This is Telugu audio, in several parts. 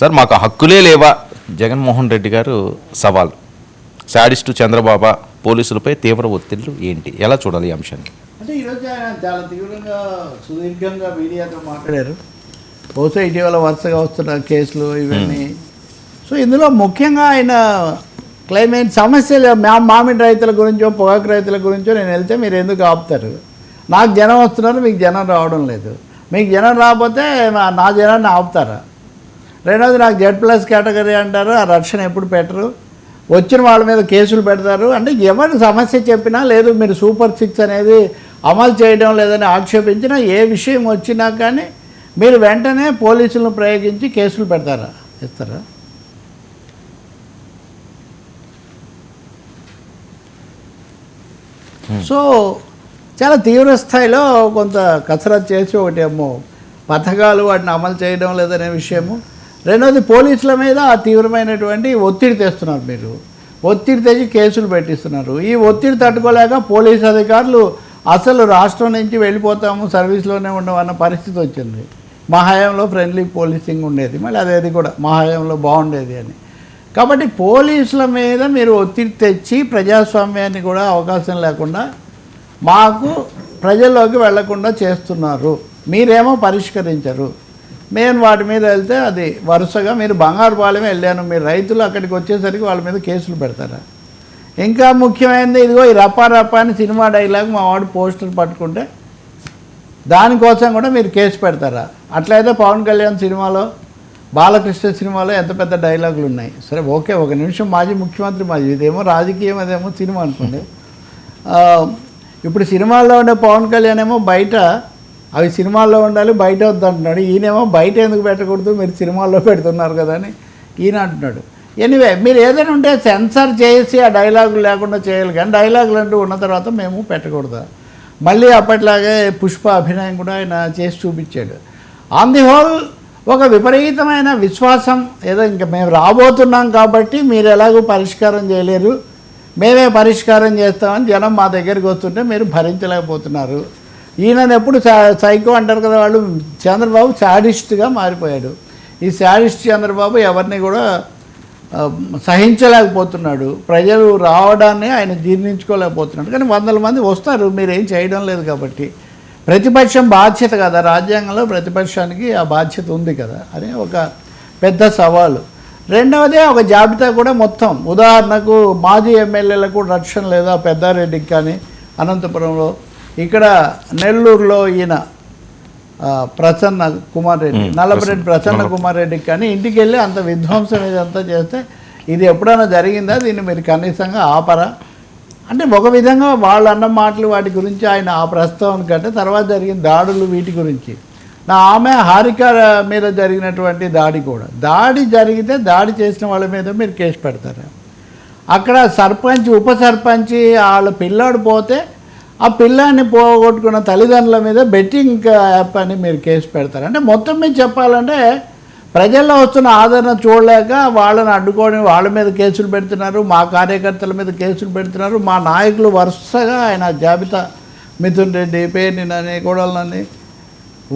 సార్ మాకు హక్కులే లేవా జగన్మోహన్ రెడ్డి గారు సవాల్ శాడిస్టు చంద్రబాబు పోలీసులపై తీవ్ర ఒత్తిళ్లు ఏంటి ఎలా చూడాలి ఈ అంశాన్ని? అంటే ఈరోజు ఆయన చాలా తీవ్రంగా సుదీర్ఘంగా మీడియాతో మాట్లాడారు. బహుశా ఇటీవల వరుసగా వస్తున్న కేసులు ఇవన్నీ. సో ఇందులో ముఖ్యంగా ఆయన క్లైమేట్ సమస్యలు మామిడి రైతుల గురించో పొగాకు రైతుల గురించో నేను వెళ్తే మీరు ఎందుకు ఆపుతారు? నాకు జనం వస్తున్నారు, మీకు జనం రావడం లేదు. మీకు జనం రాకపోతే నా జనాన్ని ఆపుతారా? రెండవది నాకు Z+ కేటగిరీ అంటారు, ఆ రక్షణ ఎప్పుడు పెట్టరు, వచ్చిన వాళ్ళ మీద కేసులు పెడతారు. అంటే ఎవరి సమస్య చెప్పినా లేదు మీరు సూపర్ 6 అనేది అమలు చేయడం లేదని ఆక్షేపించినా ఏ విషయం వచ్చినా కానీ మీరు వెంటనే పోలీసులను ప్రయోగించి కేసులు పెడతారా? ఇస్తారా? సో చాలా తీవ్ర స్థాయిలో కొంత కసరత్తు చేసి ఒకటేమో పథకాలు వాటిని అమలు చేయడం లేదనే విషయము, రెండవది పోలీసుల మీద తీవ్రమైనటువంటి ఒత్తిడి తెస్తున్నారు. మీరు ఒత్తిడి తెచ్చి కేసులు పెట్టిస్తున్నారు. ఈ ఒత్తిడి తట్టుకోలేక పోలీసు అధికారులు అసలు రాష్ట్రం నుంచి వెళ్ళిపోతాము, సర్వీస్లోనే ఉండమన్న పరిస్థితి వచ్చింది. మా హయాంలో ఫ్రెండ్లీ పోలీసింగ్ ఉండేది, మళ్ళీ అదేది కూడా మా హయాంలో బాగుండేది అని. కాబట్టి పోలీసుల మీద మీరు ఒత్తిడి తెచ్చి ప్రజాస్వామ్యాన్ని కూడా అవకాశం లేకుండా మాకు ప్రజల్లోకి వెళ్లకుండా చేస్తున్నారు. మీరేమో పరిష్కరించరు. మేము వాటి మీద వెళ్తే అది వరుసగా మీరు బంగారుపాలెమే వెళ్ళాను, మీరు రైతులు అక్కడికి వచ్చేసరికి వాళ్ళ మీద కేసులు పెడతారా? ఇంకా ముఖ్యమైనది ఇదిగో ఈ రప్పా రప్పా అని సినిమా డైలాగ్ మా వాడు పోస్టర్ పట్టుకుంటే దానికోసం కూడా మీరు కేసు పెడతారా? అట్లయితే పవన్ కళ్యాణ్ సినిమాలో, బాలకృష్ణ సినిమాలో ఎంత పెద్ద డైలాగులు ఉన్నాయి. సరే ఓకే, ఒక నిమిషం మాజీ ముఖ్యమంత్రి మాజీ, ఇదేమో రాజకీయం అదేమో సినిమా అనుకోండి. ఇప్పుడు సినిమాల్లో ఉండే పవన్ కళ్యాణ్ ఏమో బయట అవి సినిమాల్లో ఉండాలి, బయట వద్దంటున్నాడు. ఈయనేమో బయట ఎందుకు పెట్టకూడదు, మీరు సినిమాల్లో పెడుతున్నారు కదా అని ఈయన అంటున్నాడు. ఎనీవే మీరు ఏదైనా ఉంటే సెన్సార్ చేసి ఆ డైలాగులు లేకుండా చేయాలి, కానీ డైలాగులు అంటూ ఉన్న తర్వాత మేము పెట్టకూడదు. మళ్ళీ అప్పట్లాగే పుష్ప అభినయం కూడా ఆయన చేసి చూపించాడు. ఆన్ ది హోల్ ఒక విపరీతమైన విశ్వాసం, ఏదో ఇంకా మేము రాబోతున్నాం కాబట్టి మీరు ఎలాగో పరిష్కారం చేయలేరు, మేమే పరిష్కారం చేస్తామని జనం మా దగ్గరికి వస్తుంటే మీరు భరించలేకపోతున్నారు. ఈయనను ఎప్పుడు సైకో అంటారు కదా వాళ్ళు, చంద్రబాబు శాడిస్ట్గా మారిపోయాడు. ఈ శాడిస్ట్ చంద్రబాబు ఎవరిని కూడా సహించలేకపోతున్నాడు, ప్రజలు రావడాన్ని ఆయన జీర్ణించుకోలేకపోతున్నాడు. కానీ వందల మంది వస్తారు, మీరేం చేయడం లేదు కాబట్టి. ప్రతిపక్షం బాధ్యత కదా, రాజ్యాంగంలో ప్రతిపక్షానికి ఆ బాధ్యత ఉంది కదా, అదే ఒక పెద్ద సవాలు. రెండవదే ఒక జాబితా కూడా మొత్తం, ఉదాహరణకు మాజీ ఎమ్మెల్యేలకు రక్షణ లేదా పెద్దారెడ్డికి కానీ, అనంతపురంలో, ఇక్కడ నెల్లూరులో ఈయన ప్రసన్న కుమార్ రెడ్డి, నల్లపరెడ్డి ప్రసన్న కుమార్ రెడ్డికి కానీ ఇంటికి వెళ్ళి అంత విధ్వంసం ఇదంతా చేస్తే ఇది ఎప్పుడైనా జరిగిందా? దీన్ని మీరు కనీసంగా ఆపరా? అంటే ఒక విధంగా వాళ్ళు అన్న మాటలు వాటి గురించి ఆయన ఆ ప్రస్తావన కంటే తర్వాత జరిగిన దాడులు వీటి గురించి, ఆమె హారిక మీద జరిగినటువంటి దాడి కూడా, దాడి జరిగితే దాడి చేసిన వాళ్ళ మీద మీరు కేసు పెడతారా? అక్కడ సర్పంచ్ ఉప సర్పంచ్ వాళ్ళ పిల్లాడు పోతే ఆ పిల్లాన్ని పోగొట్టుకున్న తల్లిదండ్రుల మీద బెట్టింగ్ యాప్ అని మీరు కేసు పెడతారు. అంటే మొత్తం మీద చెప్పాలంటే ప్రజల్లో వస్తున్న ఆదరణ చూడలేక వాళ్ళని అడ్డుకొని వాళ్ళ మీద కేసులు పెడుతున్నారు, మా కార్యకర్తల మీద కేసులు పెడుతున్నారు. మా నాయకులు వరుసగా ఆయన జాబితా, మిథున్ రెడ్డి, పేర్నినని, కోడలనని,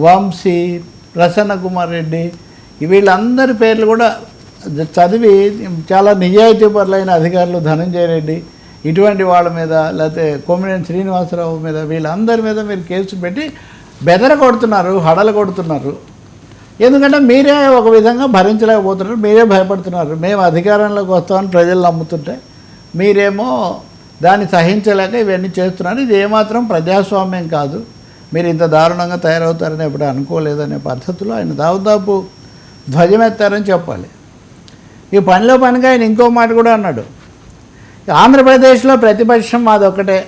వంశీ, ప్రసన్న కుమార్ రెడ్డి, వీళ్ళందరి పేర్లు కూడా చదివి చాలా నిజాయితీపరులైన అధికారులు, ధనంజయ రెడ్డి, ఇటువంటి వాళ్ళ మీద, లేకపోతే కొమ్మినేని శ్రీనివాసరావు మీద, వీళ్ళందరి మీద మీరు కేసు పెట్టి బెదర కొడుతున్నారు, హడలు కొడుతున్నారు. ఎందుకంటే మీరే ఒక విధంగా భరించలేకపోతున్నారు, మీరే భయపడుతున్నారు. మేము అధికారంలోకి వస్తామని ప్రజలు నమ్ముతుంటే మీరేమో దాన్ని సహించలేక ఇవన్నీ చేస్తున్నారు. ఇది ఏమాత్రం ప్రజాస్వామ్యం కాదు, మీరు ఇంత దారుణంగా తయారవుతారని ఎప్పుడు అనుకోలేదనే పద్ధతిలో ఆయన దాదాపు ధ్వజమెత్తారని చెప్పాలి. ఈ పనిలో పనిగా ఆయన ఇంకో మాట కూడా అన్నాడు, ఆంధ్రప్రదేశ్లో ప్రతిపక్షం మాదొక్కటే,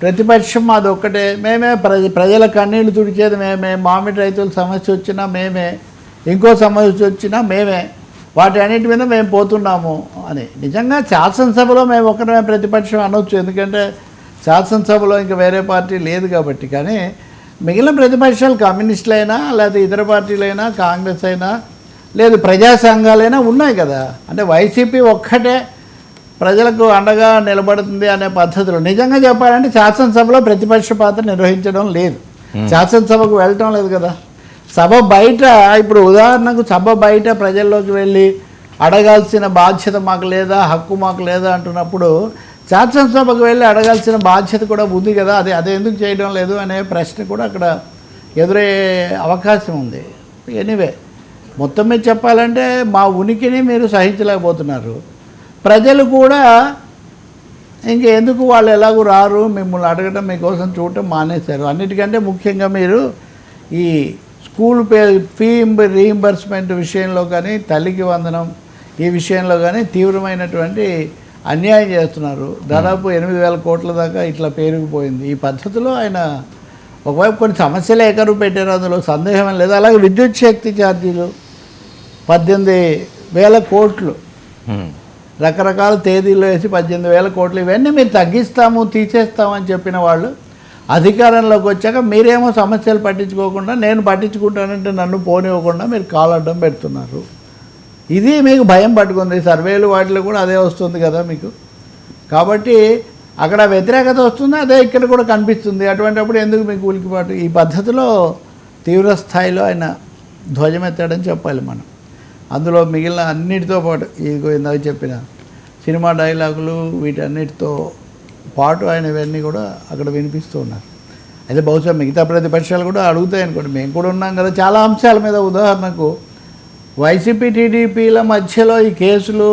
ప్రతిపక్షం మాదొక్కటే, మేమే ప్రజల కన్నీళ్లు తుడిచేది మేమే, మామిడి రైతుల సమస్య వచ్చినా మేమే, ఇంకో సమస్య వచ్చినా మేమే, వాటి అన్నిటి మీద మేము పోతున్నాము అని. నిజంగా శాసనసభలో మేము ఒక్కరమే ప్రతిపక్షం అనొచ్చు, ఎందుకంటే శాసనసభలో ఇంకా వేరే పార్టీ లేదు కాబట్టి. కానీ మిగిలిన ప్రతిపక్షాలు కమ్యూనిస్టులైనా, లేకపోతే ఇతర పార్టీలైనా, కాంగ్రెస్ అయినా, లేదు ప్రజా సంఘాలైనా ఉన్నాయి కదా. అంటే వైసీపీ ఒక్కటే ప్రజలకు అండగా నిలబడుతుంది అనే పద్ధతిలో నిజంగా చెప్పాలంటే శాసనసభలో ప్రతిపక్ష పాత్ర నిర్వహించడం లేదు, శాసనసభకు వెళ్ళటం లేదు కదా. సభ బయట ఇప్పుడు ఉదాహరణకు సభ బయట ప్రజల్లోకి వెళ్ళి అడగాల్సిన బాధ్యత మాకు లేదా, హక్కు మాకు లేదా అంటున్నప్పుడు శాసనసభకు వెళ్ళి అడగాల్సిన బాధ్యత కూడా ఉంది కదా, అదే ఎందుకు చేయడం లేదు అనే ప్రశ్న కూడా అక్కడ ఎదురయ్యే అవకాశం ఉంది. ఎనీవే మొత్తం మీద చెప్పాలంటే మా ఉనికిని మీరు సహించలేకపోతున్నారు. ప్రజలు కూడా ఇంకెందుకు వాళ్ళు ఎలాగూ రారు, మిమ్మల్ని అడగటం మీకోసం చూడటం మానేశారు. అన్నిటికంటే ముఖ్యంగా మీరు ఈ స్కూల్ ఫీ రీయింబర్స్మెంట్ విషయంలో కానీ, తల్లికి వందనం ఈ విషయంలో కానీ తీవ్రమైనటువంటి అన్యాయం చేస్తున్నారు. దాదాపు 8,000 కోట్ల దాకా ఇట్లా పేరుకుపోయింది. ఈ పద్ధతిలో ఆయన ఒకవైపు కొన్ని సమస్యలు ఏకరువు పెట్టారు, అందులో సందేహం లేదు. అలాగే విద్యుత్ శక్తి ఛార్జీలు 18,000 కోట్లు రకరకాల తేదీల్లో వేసి 18,000 కోట్లు, ఇవన్నీ మీరు తగ్గిస్తాము తీసేస్తామని చెప్పిన వాళ్ళు అధికారంలోకి వచ్చాక మీరేమో సమస్యలు పట్టించుకోకుండా నేను పట్టించుకుంటానంటే నన్ను పోనివ్వకుండా మీరు కాలడ్డం పెడుతున్నారు. ఇది మీకు భయం పట్టుకుంది. సర్వేలు వాటిలో కూడా అదే వస్తుంది కదా మీకు. కాబట్టి అక్కడ వ్యతిరేకత వస్తుంది, అదే ఇక్కడ కూడా కనిపిస్తుంది. అటువంటిప్పుడు ఎందుకు మీకు ఉలికిపాటు? ఈ పద్ధతిలో తీవ్ర స్థాయిలో ఆయన ధ్వజమెత్తాడని చెప్పాలి మనం. అందులో మిగిలిన అన్నిటితో పాటు ఇదిగో ఇందాక చెప్పిన సినిమా డైలాగులు వీటన్నిటితో పాటు ఆయన ఇవన్నీ కూడా అక్కడ వినిపిస్తూ ఉన్నారు. అయితే బహుశా మిగతా ప్రతిపక్షాలు కూడా అడుగుతాయి అనుకోండి, మేము కూడా ఉన్నాం కదా చాలా అంశాల మీద. ఉదాహరణకు వైసీపీ టీడీపీల మధ్యలో ఈ కేసులు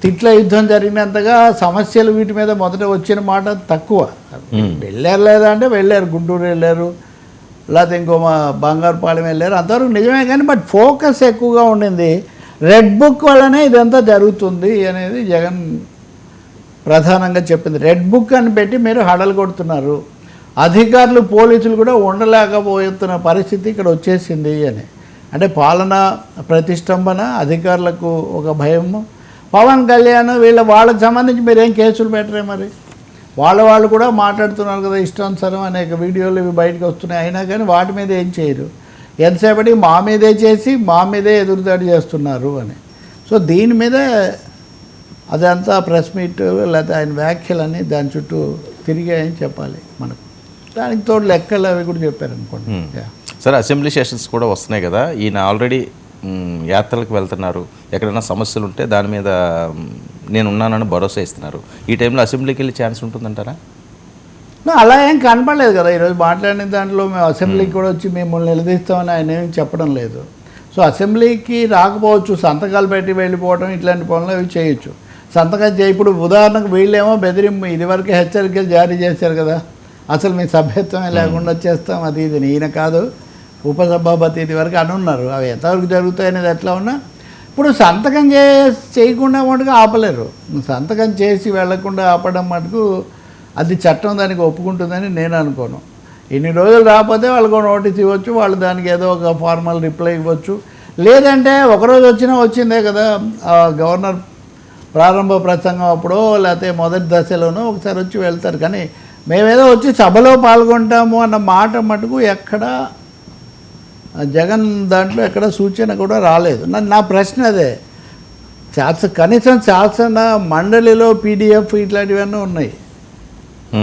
తిట్ల యుద్ధం జరిగినంతగా సమస్యలు వీటి మీద మొదట వచ్చిన మాట తక్కువ. వెళ్ళారు లేదా అంటే వెళ్ళారు, గుంటూరు వెళ్ళారు, లేకపోతే ఇంకో మా బంగారుపాలెం వెళ్ళారు, అంతవరకు నిజమే. కానీ బట్ ఫోకస్ ఎక్కువగా ఉండింది రెడ్ బుక్ వల్లనే ఇదంతా జరుగుతుంది అనేది జగన్ ప్రధానంగా చెప్పింది. రెడ్ బుక్ అని పెట్టి మీరు హడలు కొడుతున్నారు, అధికారులు పోలీసులు కూడా ఉండలేకపోతున్న పరిస్థితి ఇక్కడ వచ్చేసింది అని. అంటే పాలన ప్రతిష్టంభన, అధికారులకు ఒక భయము. పవన్ కళ్యాణ్ వాళ్ళకి సంబంధించి మీరేం కేసులు పెట్టరే మరి? వాళ్ళు కూడా మాట్లాడుతున్నారు కదా ఇష్టానుసారం, అనేక వీడియోలు ఇవి బయటకు వస్తున్నాయి. అయినా కానీ వాటి మీద ఏం చేయరు. ఎంతసేపటి మా మీదే చేసి మా మీదే ఎదురుదాడి చేస్తున్నారు అని. సో దీని మీద అదంతా ప్రెస్ మీట్ లేకపోతే ఆయన వ్యాఖ్యలన్నీ దాని చుట్టూ తిరిగాయని చెప్పాలి మనకు. దానికి తోడు లెక్కలు అవి కూడా చెప్పారనుకోండి. సరే, అసెంబ్లీ సెషన్స్ కూడా వస్తున్నాయి కదా, ఈయన ఆల్రెడీ యాత్రలకు వెళ్తున్నారు, ఎక్కడైనా సమస్యలు ఉంటే దాని మీద నేను ఉన్నానని భరోసా ఇస్తున్నారు. ఈ టైంలో అసెంబ్లీకి వెళ్ళే ఛాన్స్ ఉంటుందంటారా? అలా ఏం కనపడలేదు కదా ఈరోజు మాట్లాడిన దాంట్లో. మేము అసెంబ్లీకి కూడా వచ్చి మిమ్మల్ని నిలదీస్తామని ఆయన ఏం చెప్పడం లేదు. సో అసెంబ్లీకి రాకపోవచ్చు, సంతకాలు పెట్టి వెళ్ళిపోవడం ఇట్లాంటి పనులు అవి చేయొచ్చు. సంతకం ఇప్పుడు ఉదాహరణకు వీళ్ళేమో బెదిరింపు ఇదివరకే హెచ్చరికలు జారీ చేశారు కదా, అసలు మీ సభ్యత్వమే లేకుండా చేస్తాం అది ఇది. ఈయన కాదు ఉపసభాపతి ఇది వరకు అని ఉన్నారు. అవి ఎంతవరకు జరుగుతాయి అనేది ఎట్లా ఉన్నా ఇప్పుడు సంతకం చేయకుండా మటుకు ఆపలేరు. సంతకం చేసి వెళ్లకుండా ఆపడం మటుకు అది చట్టం దానికి ఒప్పుకుంటుందని నేను అనుకోను. ఇన్ని రోజులు రాకపోతే వాళ్ళకు నోటీస్ ఇవ్వచ్చు, వాళ్ళు దానికి ఏదో ఒక ఫార్మల్ రిప్లై ఇవ్వచ్చు. లేదంటే ఒకరోజు వచ్చిందే కదా గవర్నర్ ప్రారంభ ప్రసంగం అప్పుడో లేకపోతే మొదటి దశలోనో ఒకసారి వచ్చి వెళ్తారు. కానీ మేమేదో వచ్చి సభలో పాల్గొంటాము అన్న మాట మటుకు ఎక్కడ జగన్ దాంట్లో ఎక్కడ సూచన కూడా రాలేదు. నా ప్రశ్న అదే. కనీసం శాసన మండలిలో పీడిఎఫ్ ఇట్లాంటివన్నీ ఉన్నాయి.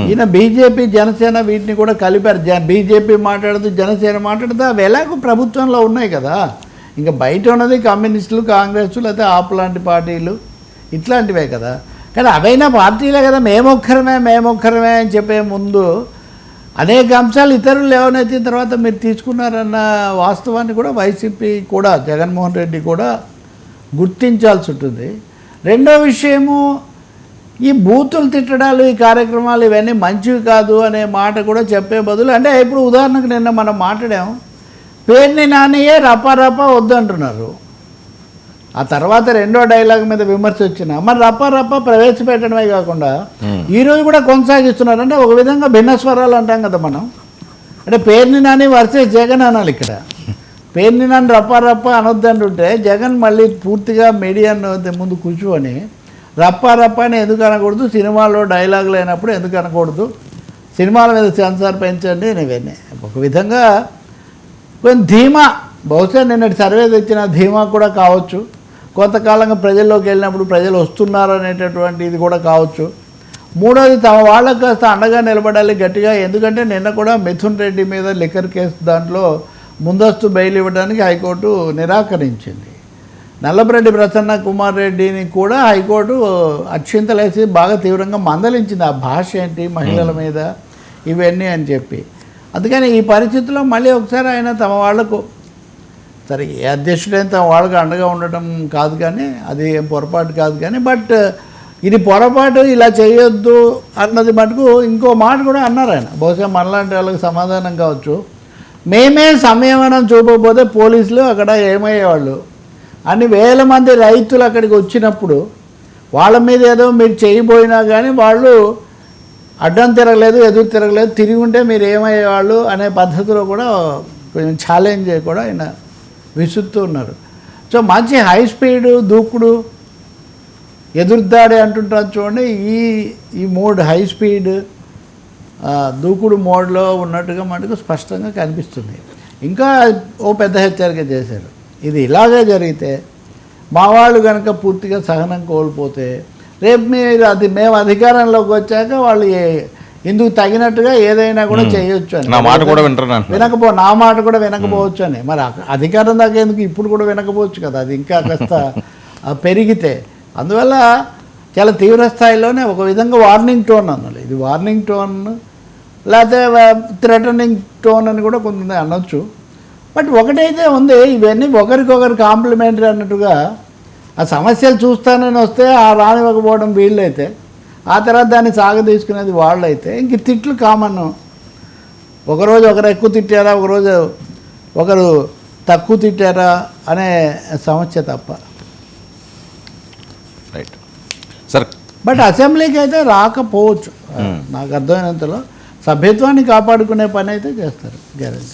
ఈయన బీజేపీ జనసేన వీటిని కూడా కలిపారు. బీజేపీ మాట్లాడుతూ జనసేన మాట్లాడుతూ అవి ఎలాగో ప్రభుత్వంలో ఉన్నాయి కదా. ఇంకా బయట ఉన్నది కమ్యూనిస్టులు, కాంగ్రెస్, లేకపోతే ఆప్ లాంటి పార్టీలు ఇట్లాంటివే కదా. కానీ అవైనా పార్టీలే కదా. మేమొక్కరమే అని చెప్పే ముందు అనేక అంశాలు ఇతరులు లేవనెత్తిన తర్వాత మీరు తీసుకున్నారన్న వాస్తవాన్ని కూడా వైసీపీ కూడా జగన్మోహన్ రెడ్డి కూడా గుర్తించాల్సి ఉంటుంది. రెండో విషయము, ఈ బూతులు తిట్టడాలు ఈ కార్యక్రమాలు ఇవన్నీ మంచివి కాదు అనే మాట కూడా చెప్పే బదులు, అంటే ఇప్పుడు ఉదాహరణకు నిన్న మనం మాట్లాడాము, పేరుని నానియే రపా వద్దంటున్నారు. ఆ తర్వాత రెండో డైలాగ్ మీద విమర్శ వచ్చిన మరి రప్ప ప్రవేశపెట్టడమే కాకుండా ఈరోజు కూడా కొనసాగిస్తున్నారు. అంటే ఒక విధంగా భిన్న స్వరాలు అంటాం కదా మనం. అంటే పేరుని నాని వర్సెస్ జగన్ అనాలి. ఇక్కడ పేరుని నాని రప్ప అనొద్దంటుంటే జగన్ మళ్ళీ పూర్తిగా మీడియాను ముందు కూర్చొని రప్ప అని ఎందుకు అనకూడదు, సినిమాలో డైలాగులు అయినప్పుడు ఎందుకు అనకూడదు, సినిమాల మీద సెన్సార్ పెంచండి ఇవన్నీ. ఒక విధంగా కొంచెం ధీమా, బహుశా నిన్నటి సర్వే తెచ్చిన ధీమా కూడా కావచ్చు. కొంతకాలంగా ప్రజల్లోకి వెళ్ళినప్పుడు ప్రజలు వస్తున్నారు అనేటటువంటి ఇది కూడా కావచ్చు. మూడోది, తమ వాళ్ళకు కాస్త అండగా నిలబడాలి గట్టిగా. ఎందుకంటే నిన్న కూడా మిథున్ రెడ్డి మీద లిక్కర్ కేసు దాంట్లో ముందస్తు బెయిల్ ఇవ్వడానికి హైకోర్టు నిరాకరించింది. నల్లపరెడ్డి ప్రసన్న కుమార్ రెడ్డిని కూడా హైకోర్టు అక్షింతలేసి బాగా తీవ్రంగా మందలించింది. ఆ భాష ఏంటి మహిళల మీద ఇవన్నీ అని చెప్పి. అందుకని ఈ పరిస్థితుల్లో మళ్ళీ ఒకసారి ఆయన తమ వాళ్లకు, సరే ఏ అధ్యక్షుడైనా తమ వాళ్ళకు అండగా ఉండటం కాదు కానీ అది ఏం పొరపాటు కాదు కానీ, బట్ ఇది పొరపాటు ఇలా చేయొద్దు అన్నది మటుకు ఇంకో మాట కూడా అన్నారు ఆయన. బహుశా మనలాంటి వాళ్ళకి సమాధానం కావచ్చు. మేమే సంయమనం చూపకపోతే పోలీసులు అక్కడ ఏమయ్యేవాళ్ళు అని వేల మంది రైతులు అక్కడికి వచ్చినప్పుడు వాళ్ళ మీద ఏదో మీరు చేయబోయినా కానీ వాళ్ళు అడ్డం తిరగలేదు, ఎదురు తిరగలేదు, తిరిగి ఉంటే మీరు ఏమయ్యేవాళ్ళు అనే పద్ధతిలో కూడా కొంచెం ఛాలెంజ్ కూడా ఆయన విసురుతూ ఉన్నారు. సో మంచి హై స్పీడ్ దూకుడు ఎదురుదాడి అంటుంటారు చూడండి. ఈ మోడ్ హై స్పీడ్ దూకుడు మోడ్లో ఉన్నట్టుగా మటుకు స్పష్టంగా కనిపిస్తుంది. ఇంకా ఓ పెద్ద హెచ్చరిక చేశారు, ఇది ఇలాగే జరిగితే మా వాళ్ళు కనుక పూర్తిగా సహనం కోల్పోతే రేపు మేము అధికారంలోకి వచ్చాక వాళ్ళు ఇందుకు తగినట్టుగా ఏదైనా కూడా చేయొచ్చు అని. నా మాట కూడా వింటున్నాను, నా మాట కూడా వినకపోవచ్చు అని. మరి అధికారం దాకా ఎందుకు, ఇప్పుడు కూడా వినకపోవచ్చు కదా, అది ఇంకా కాస్త పెరిగితే. అందువల్ల చాలా తీవ్ర స్థాయిలోనే ఒక విధంగా వార్నింగ్ టోన్ అన్నది. ఇది వార్నింగ్ టోన్ లేకపోతే థ్రెటనింగ్ టోన్ అని కూడా కొంత అనొచ్చు. బట్ ఒకటైతే ఉంది, ఇవన్నీ ఒకరికొకరు కాంప్లిమెంటరీ అన్నట్టుగా ఆ సమస్యలు చూస్తానని వస్తే ఆ రానివ్వకపోవడం వీళ్ళైతే, ఆ తర్వాత దాన్ని సాగదీసుకునేది వాళ్ళైతే, ఇంక తిట్లు కామన్. ఒకరోజు ఒకరు ఎక్కువ తిట్టారా, ఒకరోజు ఒకరు తక్కువ తిట్టారా అనే సమస్య తప్ప. Right sir. బట్ అసెంబ్లీకి అయితే రాకపోవచ్చు. నాకు అర్థమైనంతలో సభ్యత్వాన్ని కాపాడుకునే పని అయితే చేస్తారు గ్యారెంటీ.